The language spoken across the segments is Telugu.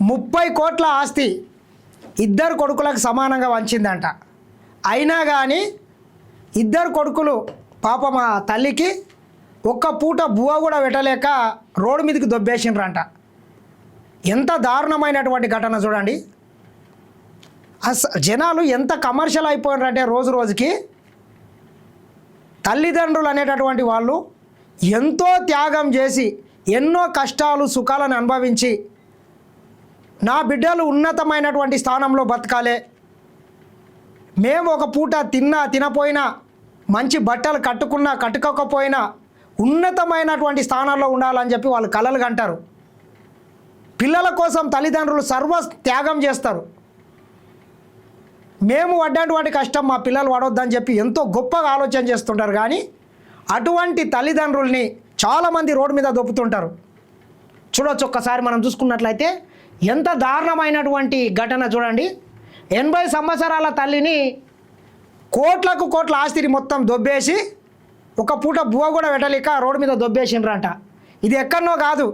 30 కోట్ల ఆస్తి ఇద్దరు కొడుకులకు సమానంగా వంచిందంట. అయినా కానీ ఇద్దరు కొడుకులు పాపం ఆ తల్లికి ఒక్క పూట బువ్వ కూడా పెట్టలేక రోడ్డు మీదకి దొబ్బేసిండ్రంట. ఎంత దారుణమైనటువంటి ఘటన చూడండి. జనాలు ఎంత కమర్షియల్ అయిపోయినారంటే రోజు రోజుకి తల్లిదండ్రులు అనేటటువంటి వాళ్ళు ఎంతో త్యాగం చేసి ఎన్నో కష్టాలు సుఖాలను అనుభవించి నా బిడ్డలు ఉన్నతమైనటువంటి స్థానంలో బతకాలే, మేము ఒక పూట తినపోయినా మంచి బట్టలు కట్టుకోకపోయినా ఉన్నతమైనటువంటి స్థానాల్లో ఉండాలని చెప్పి వాళ్ళు కలలు కంటారు. పిల్లల కోసం తల్లిదండ్రులు సర్వ త్యాగం చేస్తారు. మేము పడ్డటువంటి కష్టం మా పిల్లలు పడొద్దని చెప్పి ఎంతో గొప్పగా ఆలోచన చేస్తుంటారు. కానీ అటువంటి తల్లిదండ్రుల్ని చాలామంది రోడ్డు మీద దొప్పుతుంటారు. చూడొచ్చు, ఒక్కసారి మనం చూసుకున్నట్లయితే ఎంత దారుణమైనటువంటి ఘటన చూడండి. 80 సంవత్సరాల తల్లిని కోట్ల ఆస్తిని మొత్తం దొబ్బేసి ఒక పూట బువ్వ కూడా పెట్టలేక రోడ్డు మీద దొబ్బేసిండ్రంట. ఇది ఎక్కడనో కాదు,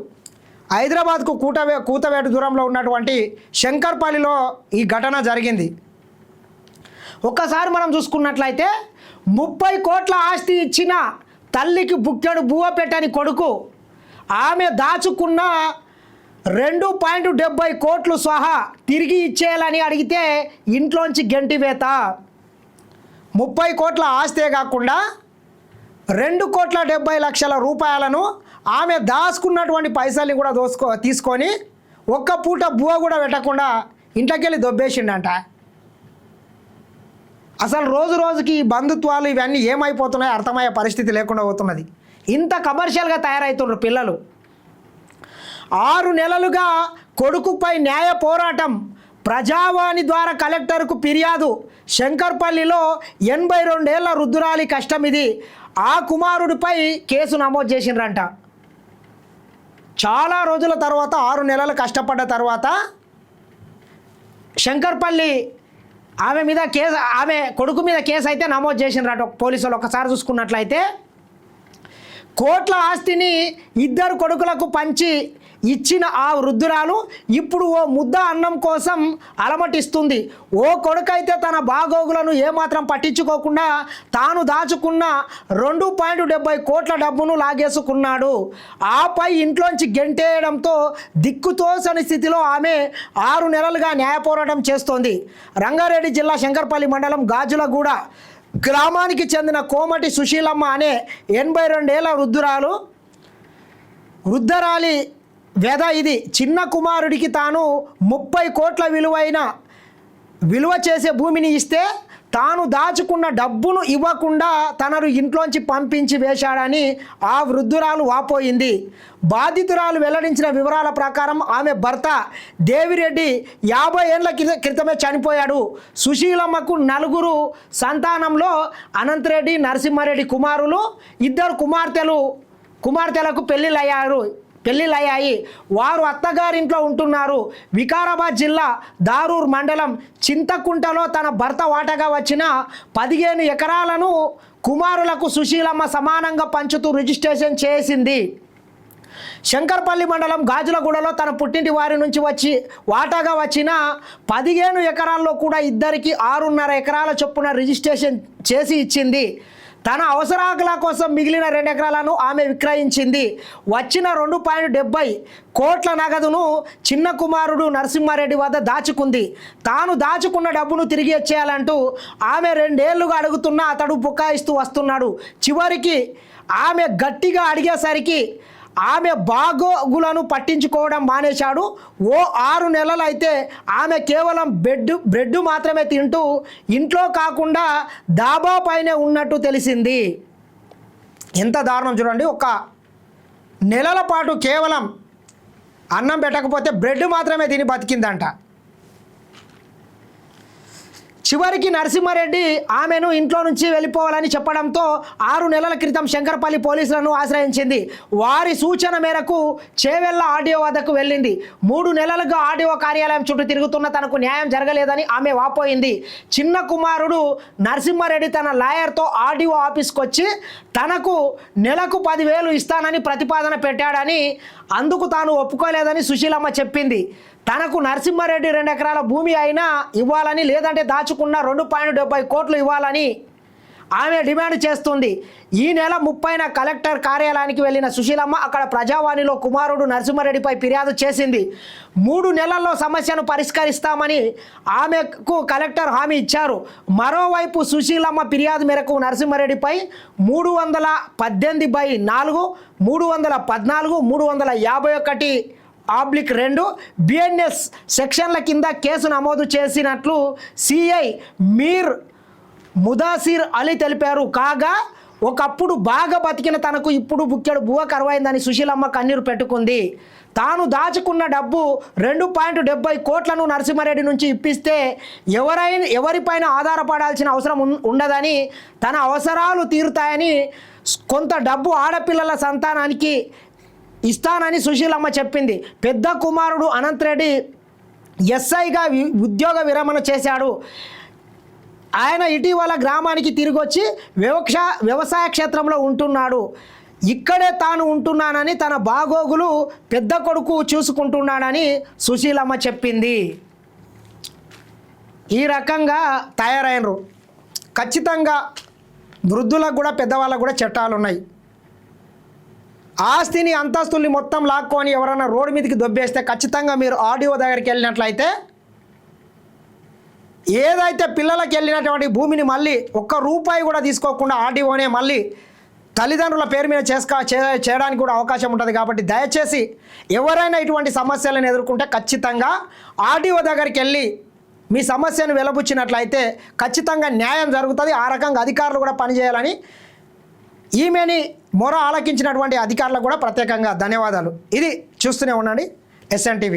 హైదరాబాద్కు కూతవేటు దూరంలో ఉన్నటువంటి శంకర్పల్లిలో ఈ ఘటన జరిగింది. ఒక్కసారి మనం చూసుకున్నట్లయితే 30 కోట్ల ఆస్తి ఇచ్చిన తల్లికి బుక్కెడు బువ్వ పెట్టని కొడుకు ఆమె దాచుకున్న 2.70 కోట్లు సహా తిరిగి ఇచ్చేయాలని అడిగితే ఇంట్లోంచి గెంటివేత. 30 కోట్ల ఆస్తే కాకుండా 2,70,00,000 రూపాయలను ఆమె దాచుకున్నటువంటి పైసల్ని కూడా తీసుకొని ఒక్క పూట బువ్వ కూడా పెట్టకుండా ఇంట్లోకెళ్ళి దొబ్బేసిండంట. అసలు రోజు రోజుకి ఈ బంధుత్వాలు ఇవన్నీ ఏమైపోతున్నాయో అర్థమయ్యే పరిస్థితి లేకుండా పోతున్నది. ఇంత కమర్షియల్గా తయారవుతున్నారు పిల్లలు. 6 నెలలుగా కొడుకుపై న్యాయ పోరాటం, ప్రజావాణి ద్వారా కలెక్టర్కు ఫిర్యాదు. శంకర్పల్లిలో 82 ఏళ్ల వృద్ధురాలి కష్టం ఇది. ఆ కుమారుడిపై కేసు నమోదు చేసిండ్రంట. చాలా రోజుల తర్వాత 6 నెలలు కష్టపడ్డ తర్వాత శంకర్పల్లి ఆమె కొడుకు మీద కేసు అయితే నమోదు చేసిండ్రట పోలీసులు. ఒకసారి చూసుకున్నట్లయితే కోట్ల ఆస్తిని ఇద్దరు కొడుకులకు పంచి ఇచ్చిన ఆ వృద్ధురాలు ఇప్పుడు ఓ ముద్ద అన్నం కోసం అలమటిస్తుంది. ఓ కొడుకైతే తన బాగోగులను ఏమాత్రం పట్టించుకోకుండా తాను దాచుకున్న 2.70 కోట్ల డబ్బును లాగేసుకున్నాడు. ఆపై ఇంట్లోంచి గెంటేయడంతో దిక్కుతోసని స్థితిలో ఆమె 6 నెలలుగా న్యాయ పోరాటం చేస్తోంది. రంగారెడ్డి జిల్లా శంకర్పల్లి మండలం గాజులగూడ గ్రామానికి చెందిన కోమటి సుశీలమ్మ అనే 82 ఏళ్ల వృద్ధరాలి వ్యధ ఇది. చిన్న కుమారుడికి తాను 30 కోట్ల విలువ చేసే భూమిని ఇస్తే తాను దాచుకున్న డబ్బును ఇవ్వకుండా తనను ఇంట్లోంచి పంపించి వేశాడని ఆ వృద్ధురాలు వాపోయింది. బాధితురాలు వెల్లడించిన వివరాల ప్రకారం ఆమె భర్త దేవిరెడ్డి 50 ఏళ్ల క్రితమే చనిపోయాడు. సుశీలమ్మకు 4 సంతానంలో అనంతరెడ్డి, నరసింహారెడ్డి కుమారులు, 2 కుమార్తెలకు పెళ్ళిళ్ళయ్యాయి. వారు అత్తగారింట్లో ఉంటున్నారు. వికారాబాద్ జిల్లా దారూర్ మండలం చింతకుంటలో తన భర్త వాటగా వచ్చిన 15 ఎకరాలను కుమారులకు సుశీలమ్మ సమానంగా పంచుతూ రిజిస్ట్రేషన్ చేసింది. శంకర్పల్లి మండలం గాజులగూడలో తన పుట్టింటి వారి నుంచి వాటాగా వచ్చిన 15 ఎకరాల్లో కూడా ఇద్దరికి 6.5 ఎకరాల చొప్పున రిజిస్ట్రేషన్ చేసి ఇచ్చింది. తన అవసరాల కోసం మిగిలిన 2 ఎకరాలను ఆమె విక్రయించింది. వచ్చిన 2.70 కోట్ల నగదును చిన్న కుమారుడు నరసింహారెడ్డి వద్ద దాచుకుంది. తాను దాచుకున్న డబ్బును తిరిగి ఇచ్చేయాలంటూ ఆమె 2 ఏళ్లుగా అడుగుతున్నా అతడు బుకాయిస్తూ వస్తున్నాడు. చివరికి ఆమె గట్టిగా అడిగేసరికి ఆమె బాగోగులను పట్టించుకోవడం మానేశాడు. ఓ 6 నెలలు అయితే ఆమె కేవలం బ్రెడ్ మాత్రమే తింటూ ఇంట్లో కాకుండా డాబా పైనే ఉన్నట్టు తెలిసింది. ఎంత దారుణం చూడండి. 1 నెలల పాటు కేవలం అన్నం పెట్టకపోతే బ్రెడ్ మాత్రమే తిని బతికిందంట. చివరికి నరసింహారెడ్డి ఆమెను ఇంట్లో నుంచి వెళ్ళిపోవాలని చెప్పడంతో 6 నెలల క్రితం శంకర్పల్లి పోలీసులను ఆశ్రయించింది. వారి సూచన మేరకు చేవెళ్ళ ఆర్డీఓ వద్దకు వెళ్ళింది. 3 నెలలుగా ఆర్డీఓ కార్యాలయం చుట్టూ తిరుగుతున్న తనకు న్యాయం జరగలేదని ఆమె వాపోయింది. చిన్న కుమారుడు నరసింహారెడ్డి తన లాయర్తో ఆర్డీఓ ఆఫీస్కి వచ్చి తనకు నెలకు 10,000 ఇస్తానని ప్రతిపాదన పెట్టాడని అందుకు తాను ఒప్పుకోలేదని సుశీలమ్మ చెప్పింది. తనకు నరసింహారెడ్డి 2 ఎకరాల భూమి అయినా ఇవ్వాలని, లేదంటే దాచుకున్న 2.70 కోట్లు ఇవ్వాలని ఆమె డిమాండ్ చేస్తుంది. ఈ నెల 30న కలెక్టర్ కార్యాలయానికి వెళ్ళిన సుశీలమ్మ అక్కడ ప్రజావాణిలో కుమారుడు నరసింహారెడ్డిపై ఫిర్యాదు చేసింది. 3 నెలల్లో సమస్యను పరిష్కరిస్తామని ఆమెకు కలెక్టర్ హామీ ఇచ్చారు. మరోవైపు సుశీలమ్మ ఫిర్యాదు మేరకు నరసింహారెడ్డిపై 318/4, 314, 351/2 బిఎన్ఎస్ సెక్షన్ల కింద కేసు నమోదు చేసినట్లు సిఐ మీర్ ముదాసిర్ అలీ తెలిపారు. కాగా ఒకప్పుడు బాగా బతికిన తనకు ఇప్పుడు బుక్కెడు బువ్వ కరువైందని సుశీలమ్మ కన్నీరు పెట్టుకుంది. తాను దాచుకున్న డబ్బు 2.70 కోట్లను నరసింహారెడ్డి నుంచి ఇప్పిస్తే ఎవరిపైన ఆధారపడాల్సిన అవసరం ఉండదని, తన అవసరాలు తీరుతాయని, కొంత డబ్బు ఆడపిల్లల సంతానానికి ఇస్తానని సుశీలమ్మ చెప్పింది. పెద్ద కుమారుడు అనంత్ రెడ్డి ఎస్ఐగా ఉద్యోగ విరమణ చేశాడు. ఆయన ఇటీవల గ్రామానికి తిరిగి వచ్చి వ్యవసాయ క్షేత్రంలో ఉంటున్నాడు. ఇక్కడే తాను ఉంటున్నానని, తన బాగోగులు పెద్ద కొడుకు చూసుకుంటున్నాడని సుశీలమ్మ చెప్పింది. ఈ రకంగా తయారైనరు. ఖచ్చితంగా వృద్ధులకు కూడా పెద్దవాళ్ళకు కూడా చట్టాలు ఉన్నాయి. ఆస్తిని అంతస్తుల్ని మొత్తం లాక్కొని ఎవరైనా రోడ్డు మీదకి దొబ్బేస్తే ఖచ్చితంగా మీరు ఆర్డీఓ దగ్గరికి వెళ్ళినట్లయితే ఏదైతే పిల్లలకి వెళ్ళినటువంటి భూమిని మళ్ళీ ₹1 కూడా తీసుకోకుండా ఆర్డీఓనే మళ్ళీ తల్లిదండ్రుల పేరు మీద చేయడానికి కూడా అవకాశం ఉంటుంది. కాబట్టి దయచేసి ఎవరైనా ఇటువంటి సమస్యలను ఎదుర్కొంటే ఖచ్చితంగా ఆర్డీఓ దగ్గరికి వెళ్ళి మీ సమస్యను వెలబుచ్చినట్లయితే ఖచ్చితంగా న్యాయం జరుగుతుంది. ఆ రకంగా అధికారులు కూడా పనిచేయాలని ఈమెని మొర ఆలకించినటువంటి అధికారులకు కూడా ప్రత్యేకంగా ధన్యవాదాలు. ఇది చూస్తూనే ఉండండి SN TV.